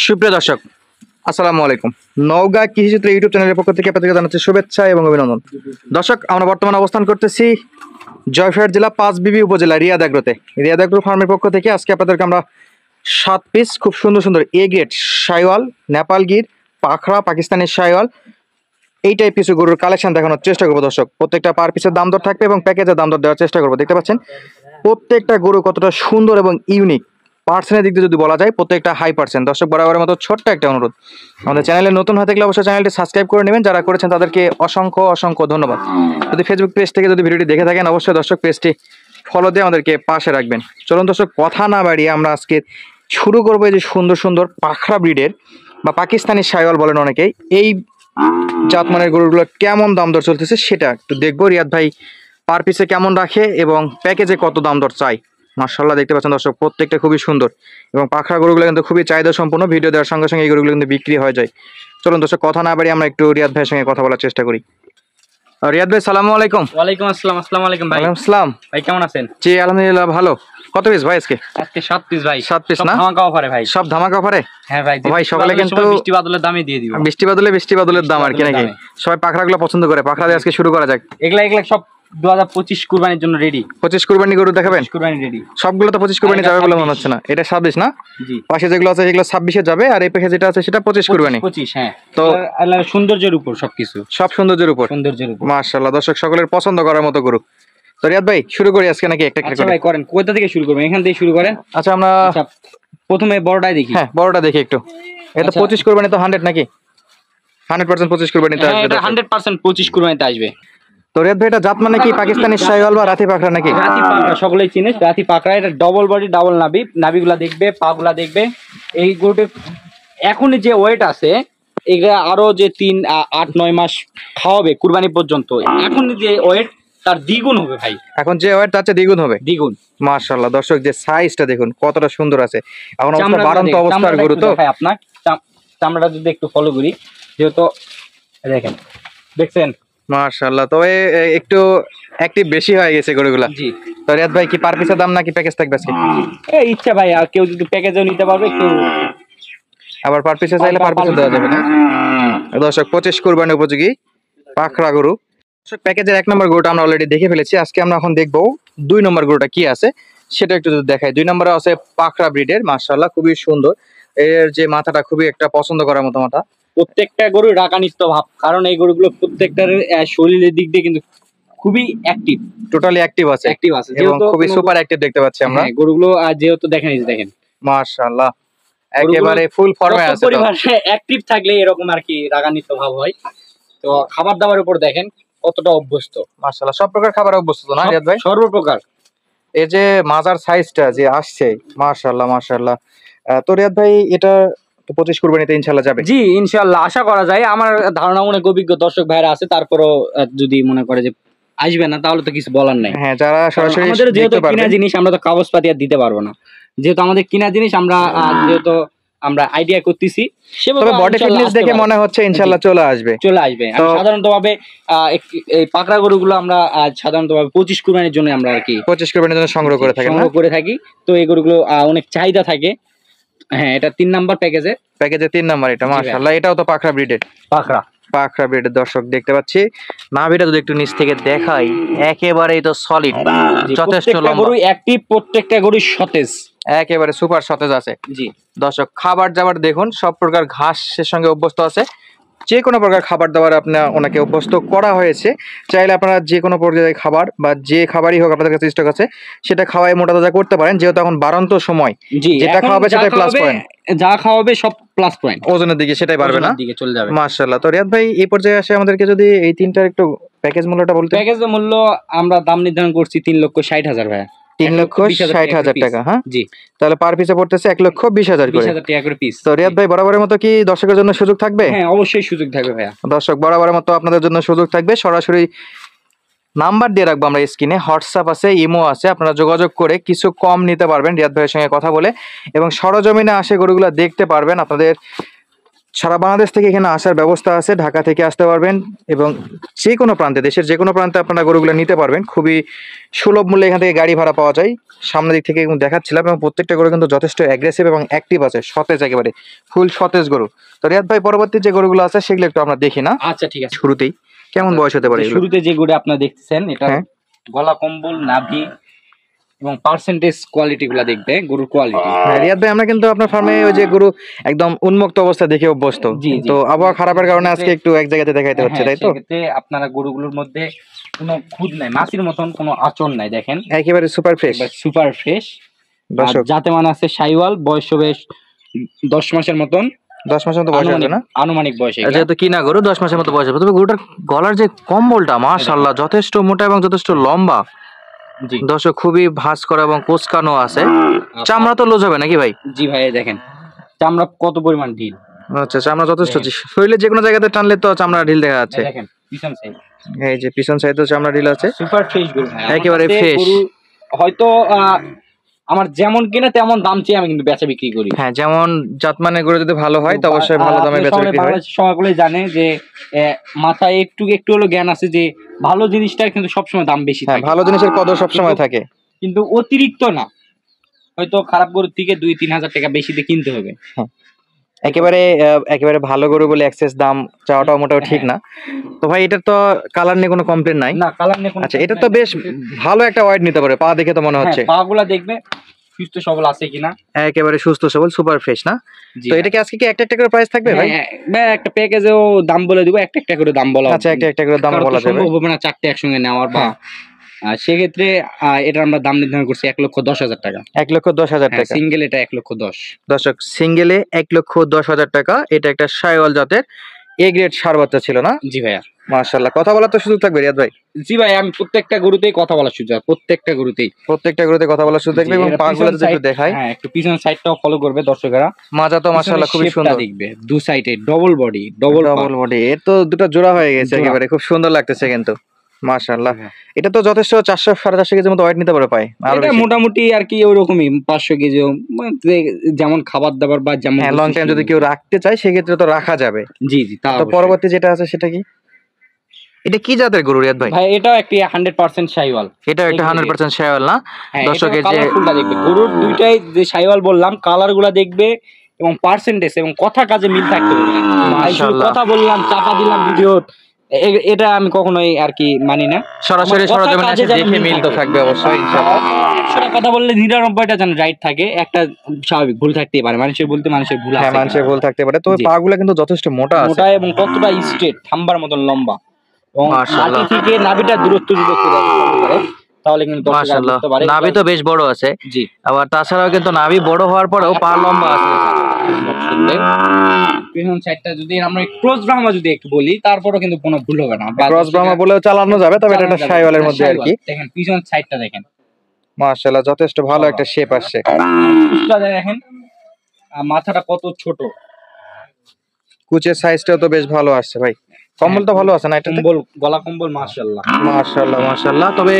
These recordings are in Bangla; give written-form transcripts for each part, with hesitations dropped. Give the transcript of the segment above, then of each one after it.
সুপ্রিয় দর্শক, আসসালামু আলাইকুম। নওগাঁ কৃষিচিত্র ইউটিউব চ্যানেলের পক্ষ থেকে আপনাদেরকে জানাচ্ছি শুভেচ্ছা এবং অভিনন্দন। দর্শক, আমরা বর্তমানে অবস্থান করতেছি জয়পুরহাট জেলা পাঁচবিবি উপজেলা রিয়াদ এগ্রোতে। রিয়াদ এগ্রো ফার্মের পক্ষ থেকে আজকে আপনাদেরকে আমরা 7 পিস খুব সুন্দর সুন্দর এ গ্রেড শাইওয়াল, নেপাল গির, পাখরা, পাকিস্তানি শাইওয়াল এই টাইপ কিছু গরুর কালেকশন দেখানোর চেষ্টা করবো। দর্শক, প্রত্যেকটা পার পিসের দাম দর থাকবে এবং প্যাকেজের দাম দর দেওয়ার চেষ্টা করবো। দেখতে পাচ্ছেন প্রত্যেকটা গরু কতটা সুন্দর এবং ইউনিক। পার্সেন্টের দিক দিয়ে যদি বলা যায় প্রত্যেকটা হাই পার্সেন্ট। দর্শক, বরাবরের মতো ছোট্ট একটা অনুরোধ, আমাদের চ্যানেলে নতুন হয়ে থাকলে অবশ্যই চ্যানেলটি সাবস্ক্রাইব করে নেবেন। যারা করেছেন তাদেরকে অসংখ্য অসংখ্য ধন্যবাদ। যদি ফেসবুক পেজ থেকে যদি ভিডিওটি দেখে থাকেন অবশ্যই দর্শক পেজটি ফলো দিয়ে আমাদেরকে পাশে রাখবেন। চলুন দর্শক, কথা না বাড়িয়ে আমরা আজকে শুরু করবো এই যে সুন্দর সুন্দর পাখরা ব্রিডের বা পাকিস্তানি শাইওয়াল বলেন অনেকেই, এই জাতমানের গরুগুলো কেমন দাম দর চলতেছে সেটা একটু দেখবো। রিয়াদ ভাই পার পিসে কেমন রাখে এবং প্যাকেজে কত দাম দর চাই। মাশাআল্লাহ, দেখতে পাচ্ছেন দর্শক প্রত্যেকটা খুবই সুন্দর এবং পাখরা গরুগুলো কিন্তু খুবই চাহিদা সম্পন্ন। ভিডিও দেওয়ার সঙ্গে সঙ্গে এই গরুগুলো কিন্তু বিক্রি হয়ে যায়। চলুন দর্শক, কথা না বাড়িয়ে আমরা একটু রিয়াদ ভাইয়ের সঙ্গে কথা বলার চেষ্টা করি। রিয়াদ ভাই, সালামু আলাইকুম। ওয়ালাইকুম আসসালাম। আসসালামু আলাইকুম ভাই। ওয়ালাইকুম আসসালাম ভাই কেমন আছেন? জি আলহামদুলিল্লাহ ভালো। কত পিস ভাই আজকে? আজকে 7 পিস ভাই। 7 পিস না? ধামাকা অফারে ভাই। সব ধামাকা অফারে? হ্যাঁ ভাই। ভাই সকালে কিন্তু বৃষ্টি বাদলের দামে দিয়ে দিব। বৃষ্টি বাদলের দাম আর কি নাকি? সবাই পাখরাগুলো পছন্দ করে। পাখরা দিয়ে আজকে শুরু করা যাক। এগুলা সব 2025 কুরবানির জন্য রেডি। 25 কুরবানি গরু দেখাবেন? কুরবানি রেডি। সবগুলো তো 25 কুরবানি যাবে বলে মনে হচ্ছে না। এটা 26 না? জি। পাশে যেগুলো আছে সেগুলো 26 এ যাবে আর এই পাশে যেটা আছে সেটা 25 কুরবানি। 25 হ্যাঁ। তো সৌন্দর্যের উপর সবকিছু। সব সৌন্দর্যের উপর। মাশাআল্লাহ, দর্শক সকলের পছন্দ করার মতো গরু। তো রিয়াদ ভাই শুরু করি আজকে নাকি একটা আচ্ছা ভাই করেন। কোথা থেকে শুরু করবেন? এখান থেকে শুরু করেন। আচ্ছা আমরা প্রথমে বড়টাই দেখি। হ্যাঁ বড়টা দেখি একটু। এটা 25 কুরবানি তো 100 নাকি? 100% 25 কুরবানিতে আসবে। এটা 100% 25 কুরবানিতে আসবে। তো রিয়াদ ভাই এটা জাত মানে কি পাকিস্তানি শাইওয়াল বা রাতি পাখরা নাকি? রাতি পাখরা সকলেই চিনে। রাতি পাখরা, এটা ডবল বডি ডাবল নাভি। নাভিগুলা দেখবে, পাগুলা দেখবে। এই গরুটা এখনই যে ওয়েট আছে এগুলা আরো যে 8-9 মাস খাওয়াবে কুরবানি পর্যন্ত, এখন যে ওয়েট তার দ্বিগুণ হবে ভাই। এখন যে ওয়েট তার চেয়ে দ্বিগুণ হবে? দ্বিগুণ। মাশাআল্লাহ, দর্শক যে সাইজটা দেখুন কতটা সুন্দর আছে। এখন অবস্থা বাড়ন্ত অবস্থার গরু তো। ভাই আপনার চামড়াটা যদি একটু ফলো করি, যেহেতু দেখেন দেখছেন মাশাআল্লাহ, তবে একটু অ্যাক্টিভ বেশি হয়ে গেছে গরুগুলা। জি। তো রিয়াদ ভাই কি পার পিসের দাম নাকি প্যাকেজ থাকবে আজকে? এই ইচ্ছা ভাই, আর কেউ যদি প্যাকেজও নিতে পারবে, কেউ আবার পার পিসে চাইলে পার পিসে দেওয়া যাবে না। দর্শক 25 কুরবানি উপযোগী পাখরা গরু। দর্শক প্যাকেজের 1 নম্বর গরুটা আমরা অলরেডি দেখে ফেলেছি। আজকে আমরা এখন দেখবো 2 নম্বর গরুটা কি আছে সেটা একটু যদি দেখাই। 2 নম্বরে আছে পাখরা ব্রিডের, মাশাআল্লাহ খুবই সুন্দর। এর যে মাথাটা খুবই একটা পছন্দ করার মতো মাথা। প্রত্যেকটা গরু রাগানিস্ত ভাব, কারণ এই গরুগুলো প্রত্যেকটার শরীরের দিক দিয়ে কিন্তু খুবই অ্যাক্টিভ, টোটালি অ্যাক্টিভ আছে এবং খুবই সুপার অ্যাক্টিভ দেখতে পাচ্ছি আমরা গরুগুলো। আর যেহেতু দেখেন মাশাআল্লাহ একেবারে ফুল ফর্মে আছে। পরিবারে অ্যাক্টিভ থাকলে এরকম আর কি রাগান্বিত ভাব হয়। তো খাবার দাবার উপর দেখেন কতটা অভ্যস্ত। মাশাআল্লাহ, সব প্রকার খাবার অভ্যস্ত তো না রিয়াদ ভাই? সর্বপ্রকার। এই যে মাজার সাইজটা যে আসছে মাশাআল্লাহ মাশাআল্লাহ। তো রিয়াদ ভাই এটা 25 কুরবানিতে ইনশাআল্লাহ যাবে? জি ইনশাআল্লাহ, আশা করা যায়। আমার ধারণা অনেক অভিজ্ঞ দর্শক ভাইরা আছে, তারপরও যদি মনে করে যে আসবে না তাহলে তো কিছু বলার নাই। হ্যাঁ, যারা সরাসরি আমাদের যেহেতু কিনা জিনিস, আমরা তো কাগজপাতি আর দিতে পারবো না। যেহেতু আমাদের কিনা জিনিস, আমরা যেহেতু আমরা আইডিয়া করতেছি, তবে বডি ফিটনেস দেখে মনে হচ্ছে ইনশাআল্লাহ চলে আসবে। সাধারণতভাবে এই পাকড়া গরুগুলো আমরা সাধারণতভাবে 25 কুরবানির জন্য আমরা আর কি 25 কুরবানির জন্য সংগ্রহ করে থাকি। তো এই গরুগুলো অনেক চাহিদা থাকে। হ্যাঁ, এটা 3 নাম্বার প্যাকেজে 3 নাম্বার এটা। মাশাআল্লাহ, এটাও তো পাখরা ব্রিডের। পাখরা ব্রিডের। দর্শক দেখতে পাচ্ছি নাভিটা যদি একটু নিচ থেকে দেখাই, একেবারেই তো সলিড, যথেষ্ট লম্বা। গরু অ্যাক্টিভ, প্রত্যেকটা গরু সতেজ, একেবারে সুপার সতেজ আছে। জি দর্শক, খাবার দাবার দেখুন সব প্রকার ঘাসের সঙ্গে অভ্যস্ত আছে। যে কোনো প্রকার খাবার দাবার আপনার ওনাকে অভ্যস্ত করা হয়েছে। চাইলে আপনারা যে কোনো পর্যায়ে খাবার বা যে খাবারই হোক আপনাদের কাছে স্টক আছে সেটা খাওয়াই মোটা তাজা করতে পারেন, যেহেতু এখন বাড়ন্ত সময়। যেটা খাওয়াবে সেটাই প্লাস পয়েন্ট, যা খাওয়াবে সব প্লাস পয়েন্ট। ওজনের দিকে সেটাই পারবে না, দিকে চলে যাবে। মাশাআল্লাহ। তো রিয়াদ ভাই এই পর্যায়ে আসে আমাদেরকে যদি এই তিনটার একটু প্যাকেজ মূল্যটা বলতে। প্যাকেজের মূল্য আমরা দাম নির্ধারণ করছি 3,60,000 ভাই। 3,60,000 টাকা। হ্যাঁ জি, তাহলে পার পিসে পড়তেছে 1,20,000 করে পিস। তো রিয়াদ ভাই বরাবরের মতো কি দর্শকের জন্য সুযোগ থাকবে? হ্যাঁ অবশ্যই সুযোগ থাকবে ভাইয়া। দর্শক বরাবরের মতো আপনাদের জন্য সুযোগ থাকবে। সরাসরি নাম্বার দিয়ে রাখবো আমরা স্ক্রিনে, হোয়াটসঅ্যাপ আছে, ইমো আছে, আপনারা যোগাযোগ করে কিছু কম নিতে পারবেন রিয়াদ ভাইয়ের সঙ্গে কথা বলে, এবং সরজমিনে আসে গরুগুলো দেখতে পারবেন। আপনাদের সারা বাংলাদেশ থেকে এখানে আসার ব্যবস্থা আছে, ঢাকা থেকে আসতে পারবেন এবং যে কোনো প্রান্তে, দেশের যে কোনো প্রান্তে আপনারা গরুগুলো নিতে পারবেন। খুবই সুলভ মূল্যে এখান থেকে গাড়ি ভাড়া পাওয়া যায়। সামনের দিক থেকে কিন্তু দেখাচ্ছিলাম, এবং প্রত্যেকটা গরু কিন্তু যথেষ্ট অ্যাগ্রেসিভ এবং অ্যাক্টিভ আছে, সতেজ, একেবারে ফুল সতেজ গরু। তো রিয়াদ ভাই, পরবর্তী যে গরুগুলো আছে সেগুলো একটু আমরা দেখি না? আচ্ছা ঠিক আছে। শুরুতেই কেমন বয়স হতে পারে এগুলো? শুরুতে যে গরু আপনারা দেখতেছেন, এটা হ্যাঁ। গলা কম্বল, নাভি এবং পার্সেন্টেজ কোয়ালিটি গুলা দেখবে, গরুর কোয়ালিটি। হ্যাঁ, রিয়াদ ভাই, আমরা কিন্তু আপনার ফার্মে ওই যে গরু একদম উন্মুক্ত অবস্থা দেখে অভ্যস্ত, জি, জি। তো আবহাওয়া খারাপের কারণে আজকে একটু এক জায়গাতে দেখাইতে হচ্ছে, তাই তো? সেক্ষেত্রে আপনারা গরুগুলোর মধ্যে কোনো খুদ নাই, মাছির মতন কোনো আচরণ নাই, দেখেন একেবারে সুপার ফ্রেশ। Super fresh. দর্শক, যাতে মানে আছে সাইওয়াল, বয়স বেশ 10 মাসের মতন, 10 মাসের মতো বয়স হবে না? আনুমানিক বয়স এগুলা। যেহেতু কিনা গরু 10 মাসের মতো বয়স হবে, তবে গরুটার গলার যে কম্বলটা মাশাআল্লাহ যথেষ্ট মোটা এবং যথেষ্ট লম্বা। জি দর্শক, খুবই ভাঁজ করা এবং কোঁচকানো আছে। চামড়া তো লুজ হবে নাকি ভাই? জি ভাই, দেখেন চামড়া কত পরিমাণ ঢিল। আচ্ছা, চামড়া যথেষ্ট, শরীরে যে কোনো জায়গাতে টানলে তো চামড়া ঢিল দেখা যাচ্ছে। দেখেন পিছন সাইড, এই যে পিছন সাইডে চামড়া ঢিল আছে, সুপার ফ্রেশ গরু ভাই, একেবারে ফ্রেশ। হয়তো আমার যেমন কিনা তেমন দাম চেয়ে আমি কিন্তু বেচা বিক্রি করি। হ্যাঁ, যেমন জাতমানের গরু যদি ভালো হয় তো অবশ্যই ভালো দামে বেচা বিক্রি হয়। সবাই জানে যে মাথায় একটু একটু হলো জ্ঞান আছে যে ভালো জিনিসটার কিন্তু সবসময় দাম বেশি হ্যাঁ, থাকে। ভালো জিনিসের কদর সবসময় থাকে, কিন্তু অতিরিক্ত না, হয়তো খারাপ গরুর থেকে 2-3 হাজার টাকা বেশিতে কিনতে হবে। একেবারে ভালো গরু বলে এক্সেস দাম চাওয়াটাও মোটেও ঠিক না। তো ভাই, এটার তো কালার নিয়ে কোনো কমপ্লেন নাই? না, কালার নেই কোনো। আচ্ছা, এটা তো বেশ ভালো একটা ওয়েট নিতে পারে, পা দেখে তো মনে হচ্ছে। পা গুলা দেখবে সুস্থ সবল আছে কিনা, একেবারে সুস্থ সবল, সুপার ফ্রেশ না? জি তো এটা কি আজকে কি একটা একটা করে প্রাইস থাকবে ভাই? হ্যাঁ, একটা প্যাকেজেও দাম বলে দিব, একটা একটা করে দাম বলা। আচ্ছা, একটা একটা করে দাম বলা যাবে। সম্ভব হবে না চারটে একসঙ্গে নেওয়ার, বা সেক্ষেত্রে এটা আমরা দাম নির্ধারণ করছি 1,10,000 টাকা। 1,10,000 টাকা সিঙ্গেল, এটা 1,10,000। দর্শক, সিঙ্গেলে 1,10,000 টাকা। এটা একটা শাইওয়াল জাতের এ গ্রেড ষাঁড় বাচ্চা ছিল না? জি ভাইয়া। মাশাআল্লাহ, কথা বলার তো সুযোগ থাকবে রিয়াদ ভাই? জি ভাই, আমি প্রত্যেকটা গরুতেই কথা বলার সুযোগ, প্রত্যেকটা গরুতে কথা বলার সুযোগ থাকবে। এবং পাগুলো যদি একটু দেখাই, হ্যাঁ, একটু পিছন সাইডটাও ফলো করবে দর্শকরা। মাজা তো মাশাআল্লাহ খুবই সুন্দর দেখবে, দু সাইডে ডবল বডি, ডবল বডি, এর তো দুটো জোড়া হয়ে গেছে, একেবারে খুব সুন্দর লাগতেছে কিন্তু মাশাআল্লাহ। এটা তো যথেষ্ট 400-450 কেজির মতো ওয়েট নিতে পারে পায়, আর এটা মোটামুটি আর কি ওরকমই 500 কেজি, যেমন খাবার দাবার বা যেমন লং টাইম যদি কেউ রাখতে চায় সেক্ষেত্রে তো রাখা যাবে। জি জি। তো পরবর্তী যেটা আছে সেটা কি? এটা কি জাতের গরু রিয়াদ ভাই? ভাই, এটাও একটি 100% শাইওয়াল। এটা একটা 100% শাইওয়াল না? দর্শকের যে কালারফুলটা দেখবে, গরুর দুইটাই যে শাইওয়াল বললাম, কালারগুলো দেখবে এবং পার্সেন্টেজ এবং কথা কাজে মিল থাকতে হবে। মাশাআল্লাহ, কথা বললাম, চাপা দিলাম ভিডিও, এটা আমি কখনোই আর কি মানি না। সরাসরি সরজমিনে এসে দেখে মিল তো থাকবে অবশ্যই ইনশাআল্লাহ। সেটা কথা বললে 99টা যেন রাইট থাকে, একটা স্বাভাবিক ভুল থাকতেই পারে, মানুষের বলতে মানুষের ভুল আছে। হ্যাঁ, মানুষের ভুল থাকতে পারে। তো পাগুলো কিন্তু যথেষ্ট মোটা আছে, মোটা এবং কতটা স্ট্রেট, থাম্বার মতন লম্বা, এবং মাশাআল্লাহ। মাটি থেকে নাভিটার দূরত্ব যদি একটু দেখতে পারে তাহলে কিন্তু মাশাআল্লাহ, নাভি তো বেশ বড় আছে। জি। আবার তাছাড়াও কিন্তু নাভি বড় হওয়ার পরেও পা লম্বা আছে। পিছন সাইডটা যদি আমরা ক্রস ব্রাহ্মা যদি একটু বলি, তারপরেও কিন্তু কোনো ভুল হবে না, ক্রস ব্রাহ্মা বলেও চালানো যাবে, তবে এটা একটা শাইওয়ালের মধ্যে আর কি। দেখেন পিছন সাইডটা দেখেন, মাশাআল্লাহ যথেষ্ট ভালো একটা শেপ আসছে। দেখেন মাথাটা কত ছোট, কুচের সাইজটাও তো বেশ ভালো আসছে ভাই। কম্বল তো ভালো আছে না? এটা কম্বল, গলা কম্বল মাশাআল্লাহ মাশাআল্লাহ মাশাআল্লাহ। তবে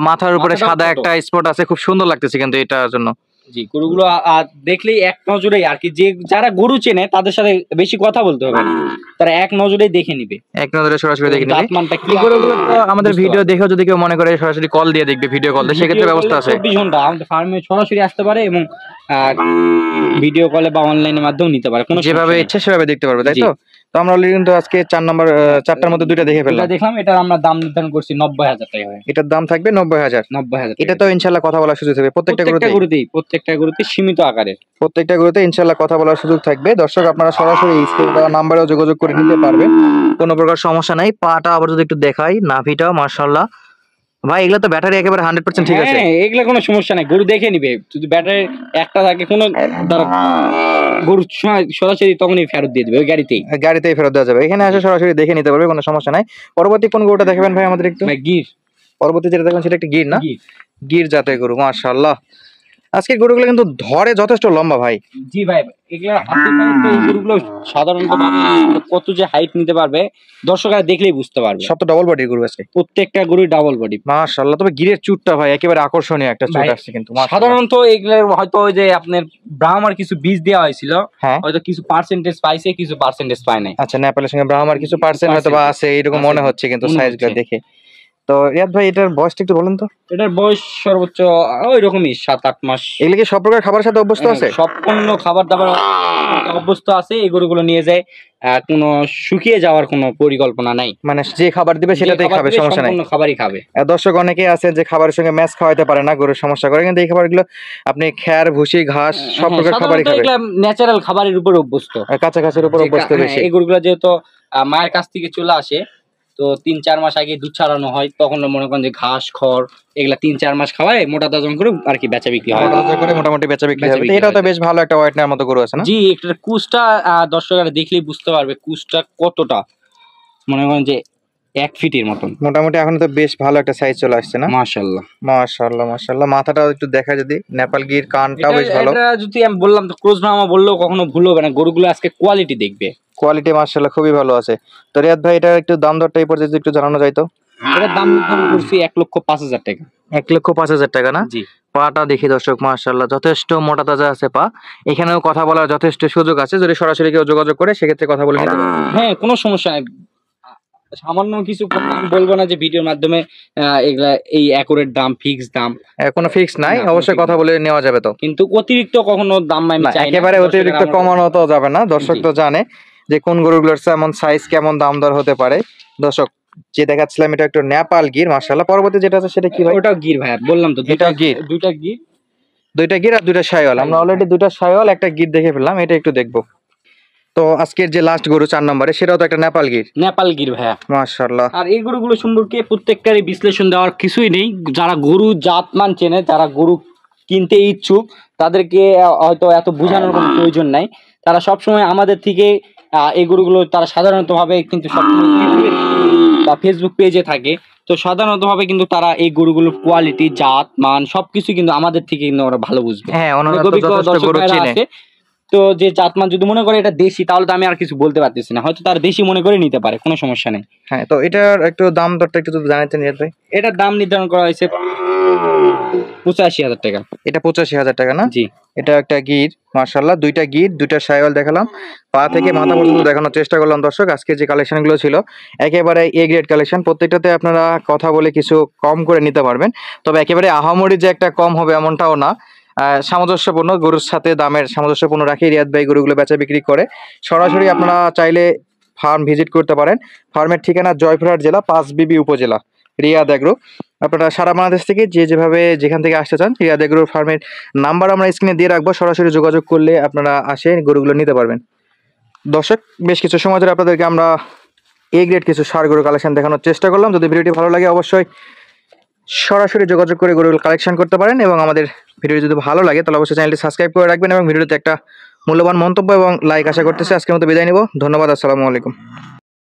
মাথার উপরে সাদা একটা স্পট আছে, খুব সুন্দর লাগতেছে কিন্তু এটার জন্য। জি, গরুগুলো দেখলেই এক নজরেই আর কি, যে যারা গরু চেনে তাদের সাথে বেশি কথা বলতে হবে না, তারা এক নজরেই দেখে নিবে, এক নজরে সরাসরি দেখে নিবে। জাতমানটা কি। গরুগুলো তো আমাদের ভিডিও দেখেও যদি কেউ মনে করে সরাসরি কল দিয়ে দেখবে, ভিডিও কল দিয়ে, সেক্ষেত্রে ব্যবস্থা আছে। 24 ঘন্টা আমাদের ফার্মে সরাসরি আসতে পারে এবং ভিডিও কলে বা অনলাইনের মাধ্যমে নিতে পারে, কোনো যেভাবে ইচ্ছা সেভাবে দেখতে পারবে, তাই তো? তো আমরা অলরেডি কিন্তু আজকে 4টার মধ্যে 2টা দেখে ফেললাম। দেখলাম, এটা আমরা দাম নির্ধারণ করছি 90,000 টাকা। এটার দাম থাকবে 90,000। এটা তো ইনশাআল্লাহ কথা বলার সুযোগ থাকবে প্রত্যেকটা গরুতে সীমিত আকারে, প্রত্যেকটা গরুতে ইনশাআল্লাহ কথা বলার সুযোগ থাকবে। দর্শক, আপনারা সরাসরি স্ক্রিনে দেওয়া নাম্বারেও যোগাযোগ করে নিতে পারবেন, কোনো প্রকার সমস্যা নাই। পাটা আবার যদি একটু দেখাই, নাভিটা মাশাআল্লাহ ভাই, এগুলা তো ব্যাটারি একেবারে 100% ঠিক আছে। হ্যাঁ, এগুলা কোনো সমস্যা নাই, গরু দেখে নিবে। যদি ব্যাটারি একটা থাকে কোনো গরু সরাসরি তখনই ফেরত দিয়ে দিবে, ওই গাড়িতেই ফেরত দেওয়া যাবে। এখানে এসে সরাসরি দেখে নিতে পারবে, কোনো সমস্যা নাই। পরবর্তী কোন গরুটা দেখাবেন ভাই আমাদের একটু? গির। পরবর্তী যেটা দেখবেন সেটা একটা গির না? গির জাতের গরু মাশাআল্লাহ। আজকে গরুগুলো কিন্তু ধরে যথেষ্ট লম্বা ভাই। জি ভাই, এগুলা হাতি পায়ে তো এই গরুগুলো সাধারণত কত যে হাইট নিতে পারবে দর্শকরা দেখলেই বুঝতে পারবে। সব তো ডবল বডির গরু আছে, প্রত্যেকটা গরুই ডাবল বডি। মাশাআল্লাহ। তবে গিরের চুটটা ভাই একেবারে আকর্ষণীয় একটা চুট ভাই, আসছে কিন্তু মাশাআল্লাহ। সাধারণত এগুলোর হয়তো ওই যে আপনার ব্রাহ্মার কিছু বীজ দেওয়া হয়েছিল, হ্যাঁ হয়তো কিছু পার্সেন্টেজ পাইছে, কিছু পার্সেন্টেজ পায় নাই। আচ্ছা, নেপালের সঙ্গে ব্রাহ্মার কিছু পার্সেন্ট হয়তো বা আছে এরকম আছে, মনে হচ্ছে কিন্তু মনে সাইজগুলো হচ্ছে। দেখে। তো রিয়াদ ভাই এটার বয়সটা একটু বলেন তো। এটার বয়স সর্বোচ্চ ওই রকমই 7-8 মাস। এগুলো কি সব প্রকার খাবারের সাথে অভ্যস্ত আছে? সম্পূর্ণ খাবার দাবার অভ্যস্ত আছে। এই গরুগুলো নিয়ে যায়, কোনো শুকিয়ে যাওয়ার কোনো পরিকল্পনা নাই। মানে যে খাবার দিবে সেটাতেই খাবে, সমস্যা নাই। সম্পূর্ণ খাবারই খাবে। দর্শক অনেকেই আছে যে খাবারের সঙ্গে ম্যাচ খাওয়াইতে পারে না, গরুর সমস্যা করে, কিন্তু এই খাবারগুলো আপনি খ্যার, ভুসি, ঘাস সব প্রকার খাবারই খাবে। এগুলা ন্যাচারাল খাবারের উপর অভ্যস্ত, কাছাকাছির উপর অভ্যস্ত বেশি। এই গরুগুলো যেহেতু মায়ের কাছ থেকে চলে আসে, তো 3-4 মাস আগে দুধ ছাড়ানো হয়, তখন মনে করেন যে ঘাস খড় এগুলা 3-4 মাস খাওয়ায় মোটা তাজন করে আর কি বেচা বিক্রি হয়। করে মোটামুটি বেচা বিক্রি হবে। তো বিক্রি এটাও তো হয়। বেশ ভালো একটা হোয়াইটনার মতো গরু আছে না? জি, একটা কুচটা দর্শকরা দেখলেই বুঝতে পারবে কুচটা কতটা, মনে করেন যে 1 ফিটের মতন। মোটামুটি এখন তো বেশ ভালো একটা সাইজ চলে আসছে না? মাশাআল্লাহ মাশাআল্লাহ মাশাআল্লাহ। মাথাটাও একটু দেখা যদি, নেপাল গির কানটাও বেশ ভালো। এটা যদি আমি বললাম তো ক্রোজ ব্রাহ্মা বললেও কখনো ভুল হবে না, গরুগুলো আজকে কোয়ালিটি দেখবে। কোয়ালিটি মাশাআল্লাহ খুবই ভালো আছে। তো রিয়াদ ভাই এটার একটু দাম দরটা এই পর্যায়ে যদি একটু জানানো যায় তো। এটার দাম নির্ধারণ করছি 1,05,000 টাকা। 1,05,000 টাকা না? জি। পাটা দেখি দর্শক, মাশাআল্লাহ যথেষ্ট মোটা তাজা আছে পা। এখানেও কথা বলার যথেষ্ট সুযোগ আছে, যদি সরাসরি কেউ যোগাযোগ করে সেক্ষেত্রে কথা বলে নিতে পারবে। হ্যাঁ, কোনো সমস্যা নাই। সামান্য কিছু কথা আমি বলবো না যে ভিডিওর মাধ্যমে এগুলা এই অ্যাকুরেট দাম, ফিক্স দাম কোনো ফিক্স নাই, না, কোনো অবশ্যই fix কথা বলে নেওয়া যাবে তো। কিন্তু অতিরিক্ত কখনো দাম আমি না, চাই না। একেবারে অতিরিক্ত দর্শকেরা আমার- কমানো তো যাবে না, দর্শক জি। তো জানে যে কোন গরুগুলোর কেমন সাইজ, কেমন দাম দর হতে পারে। দর্শক যে দেখাচ্ছিলাম এটা একটু নেপাল গির, মাশাআল্লাহ। পরবর্তী যেটা আছে সেটা কি ভাই? ওটাও গির ভাইয়া, বললাম তো এটাও গির? দুইটা গির। দুইটা গির আর দুইটা শাইওয়াল। আমরা অলরেডি দুইটা শাইওয়াল একটা গির দেখে ফেললাম, এটা একটু দেখবো। তো আজকের যে লাস্ট গরু 4 নম্বরে সেটাও তো একটা নেপাল গির, নেপাল গির ভাইয়া। মাশাআল্লাহ। আর এই গরুগুলো সম্পর্কে প্রত্যেকটারই বিশ্লেষণ দেওয়ার কিছুই নেই। যারা গরু জাতমান চেনে, যারা গরু কিনতে ইচ্ছুক, তাদেরকে হয়তো এত বোঝানোর কোনো প্রয়োজন নাই। তারা সবসময় আমাদের থেকে এই গরুগুলো তারা সাধারণতভাবে কিন্তু সবসময় বা ফেসবুক পেজে থাকে, তো সাধারণতভাবে কিন্তু তারা এই গরুগুলোর কোয়ালিটি, জাত, মান সবকিছু কিন্তু আমাদের থেকে কিন্তু ওরা ভালো বুঝবে। হ্যাঁ, ওনারা তো অভিজ্ঞ যথেষ্ট দর্শক গরু ভাইরা চিনে। আছে, তো যে জাতমান যদি মনে করে এটা দেশি, তাহলে তো আমি আর কিছু বলতে পারতেছি না, হয়তো তার দেশি মনে করে নিতে পারে, কোনো সমস্যা নেই। হ্যাঁ, তো এটার একটু দাম দরটা একটু যদি জানাতেন রিয়াদ ভাই। এটার দাম নির্ধারণ করা হয়েছে 85,000 টাকা। এটা 85,000 টাকা না? জি। এটা একটা গির, মাশাআল্লাহ। দুইটা গির, দুইটা শাইওয়াল দেখালাম, পা থেকে মাথা পর্যন্ত দেখানোর চেষ্টা করলাম দর্শক। আজকে যে কালেকশন গুলো ছিল একেবারে এ গ্রেড কালেকশন, প্রত্যেকটাতে আপনারা কথা বলে কিছু কম করে নিতে পারবেন। তবে একেবারে আহামরি যে একটা কম হবে এমনটাও না, সামঞ্জস্যপূর্ণ গরুর সাথে দামের সামঞ্জস্যপূর্ণ রাখি রিয়াদ ভাই গরুগুলো বেচা বিক্রি করে। সরাসরি আপনারা চাইলে ফার্ম ভিজিট করতে পারেন। ফার্মের ঠিকানা জয়পুরহাট জেলা, 5 বিবি উপজেলা, রিয়াদ এগ্রো। আপনারা সারা বাংলাদেশ থেকে যে যেভাবে যেখান থেকে আসতে চান, রিয়াদ এগ্রো ফার্মের নাম্বার আমরা স্ক্রিনে দিয়ে রাখবো, সরাসরি যোগাযোগ করলে আপনারা আসে গরুগুলো নিতে পারবেন। দর্শক, বেশ কিছু সময় ধরে আপনাদেরকে আমরা এ গ্রেড কিছু ষাঁড় গরু কালেকশন দেখানোর চেষ্টা করলাম। যদি ভিডিওটি ভালো লাগে অবশ্যই সরাসরি যোগাযোগ করে গরুগুলো কালেকশন করতে পারেন, এবং আমাদের ভিডিও যদি ভালো লাগে তাহলে অবশ্যই চ্যানেলটি সাবস্ক্রাইব করে রাখবেন এবং ভিডিওতে একটা মূল্যবান মন্তব্য এবং লাইক আশা করতেছি। আজকের মতো বিদায় নিব, ধন্যবাদ, আসসালামু আলাইকুম।